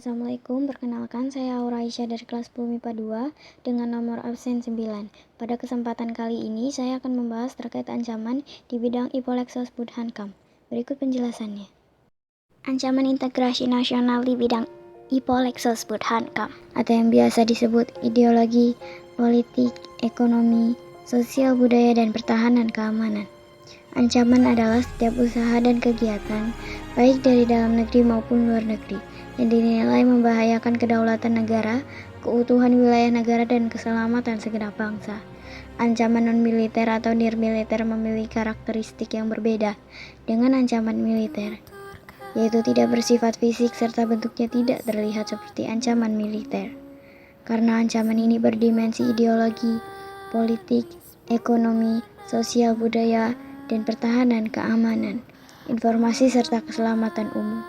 Assalamualaikum, perkenalkan saya Aura Aisyah dari kelas 10 MIPA 2 dengan nomor absen 9. Pada kesempatan kali ini saya akan membahas terkait ancaman di bidang IPO-Lexos-Budhankam. Berikut penjelasannya. Ancaman integrasi nasional di bidang IPO-Lexos-Budhankam atau yang biasa disebut ideologi, politik, ekonomi, sosial, budaya, dan pertahanan keamanan. Ancaman adalah setiap usaha dan kegiatan, baik dari dalam negeri maupun luar negeri, yang dinilai membahayakan kedaulatan negara, keutuhan wilayah negara, dan keselamatan segenap bangsa. Ancaman non-militer atau nirmiliter memiliki karakteristik yang berbeda dengan ancaman militer, yaitu tidak bersifat fisik serta bentuknya tidak terlihat seperti ancaman militer. Karena ancaman ini berdimensi ideologi, politik, ekonomi, sosial, budaya, dan pertahanan keamanan, informasi serta keselamatan umum.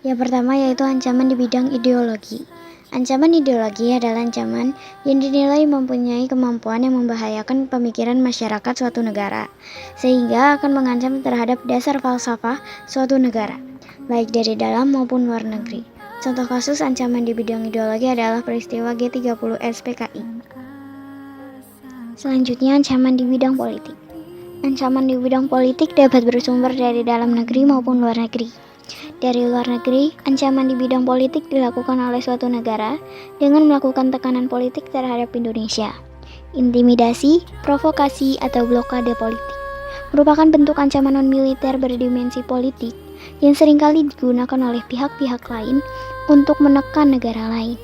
Yang pertama yaitu ancaman di bidang ideologi. Ancaman ideologi adalah ancaman yang dinilai mempunyai kemampuan yang membahayakan pemikiran masyarakat suatu negara, sehingga akan mengancam terhadap dasar falsafah suatu negara, baik dari dalam maupun luar negeri. Contoh kasus ancaman di bidang ideologi adalah peristiwa G30S PKI. Selanjutnya, ancaman di bidang politik. Ancaman di bidang politik dapat bersumber dari dalam negeri maupun luar negeri. Dari luar negeri, ancaman di bidang politik dilakukan oleh suatu negara dengan melakukan tekanan politik terhadap Indonesia. Intimidasi, provokasi, atau blokade politik merupakan bentuk ancaman non-militer berdimensi politik yang seringkali digunakan oleh pihak-pihak lain untuk menekan negara lain.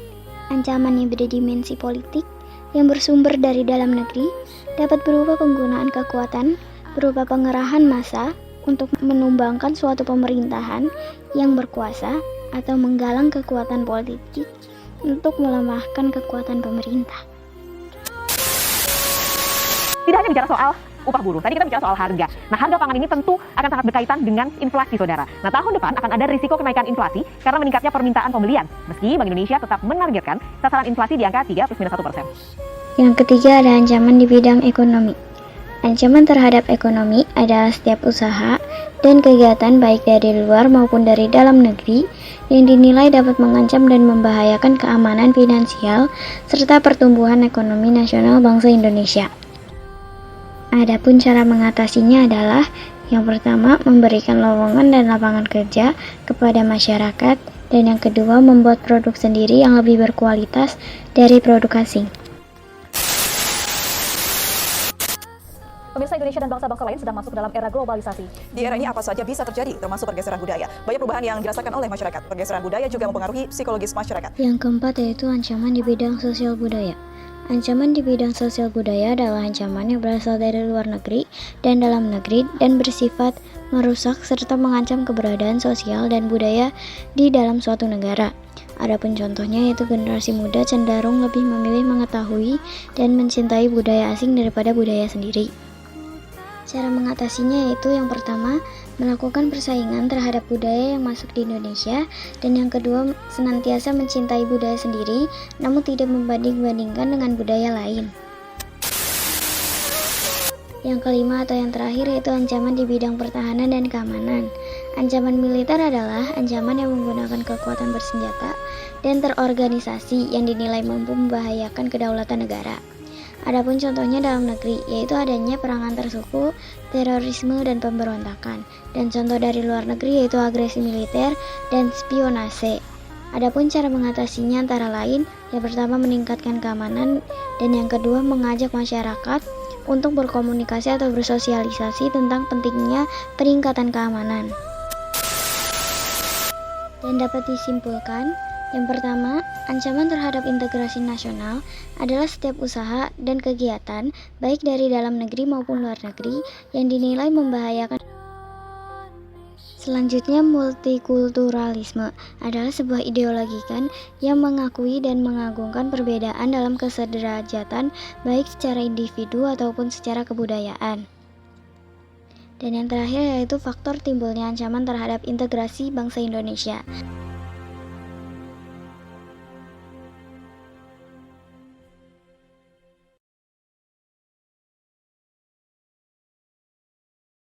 Ancaman yang berdimensi politik yang bersumber dari dalam negeri dapat berupa penggunaan kekuatan berupa pengerahan massa untuk menumbangkan suatu pemerintahan yang berkuasa atau menggalang kekuatan politik untuk melemahkan kekuatan pemerintah. Tidak hanya bicara soal upah buruh, tadi kita bicara soal harga. Nah, harga pangan ini tentu akan sangat berkaitan dengan inflasi, saudara. Nah, tahun depan akan ada risiko kenaikan inflasi karena meningkatnya permintaan pembelian. Meski Bank Indonesia tetap menargetkan sasaran inflasi di angka 3 + -1%. Yang ketiga ada ancaman di bidang ekonomi. Ancaman terhadap ekonomi adalah setiap usaha dan kegiatan baik dari luar maupun dari dalam negeri yang dinilai dapat mengancam dan membahayakan keamanan finansial serta pertumbuhan ekonomi nasional bangsa Indonesia. Adapun cara mengatasinya adalah yang pertama, memberikan lowongan dan lapangan kerja kepada masyarakat, dan yang kedua, membuat produk sendiri yang lebih berkualitas dari produk asing. Pemirsa, Indonesia dan bangsa-bangsa lain sedang masuk dalam era globalisasi. Di era ini apa saja bisa terjadi, termasuk pergeseran budaya. Banyak perubahan yang dirasakan oleh masyarakat. Pergeseran budaya juga mempengaruhi psikologis masyarakat. Yang keempat yaitu ancaman di bidang sosial budaya. Ancaman di bidang sosial budaya adalah ancaman yang berasal dari luar negeri dan dalam negeri dan bersifat merusak serta mengancam keberadaan sosial dan budaya di dalam suatu negara. Adapun contohnya yaitu generasi muda cenderung lebih memilih mengetahui dan mencintai budaya asing daripada budaya sendiri. Cara mengatasinya yaitu yang pertama, melakukan persaingan terhadap budaya yang masuk di Indonesia, dan yang kedua, senantiasa mencintai budaya sendiri namun tidak membanding-bandingkan dengan budaya lain. Yang kelima atau yang terakhir yaitu ancaman di bidang pertahanan dan keamanan. Ancaman militer adalah ancaman yang menggunakan kekuatan bersenjata dan terorganisasi yang dinilai mampu membahayakan kedaulatan negara. Adapun contohnya dalam negeri, yaitu adanya perang antar suku, terorisme, dan pemberontakan. Dan contoh dari luar negeri yaitu agresi militer dan spionase. Adapun cara mengatasinya antara lain, yang pertama meningkatkan keamanan, dan yang kedua mengajak masyarakat untuk berkomunikasi atau bersosialisasi tentang pentingnya peningkatan keamanan. Dan dapat disimpulkan, yang pertama, ancaman terhadap integrasi nasional adalah setiap usaha dan kegiatan baik dari dalam negeri maupun luar negeri yang dinilai membahayakan. Selanjutnya, multikulturalisme adalah sebuah ideologi yang mengakui dan mengagungkan perbedaan dalam kesederajatan baik secara individu ataupun secara kebudayaan. Dan yang terakhir yaitu faktor timbulnya ancaman terhadap integrasi bangsa Indonesia.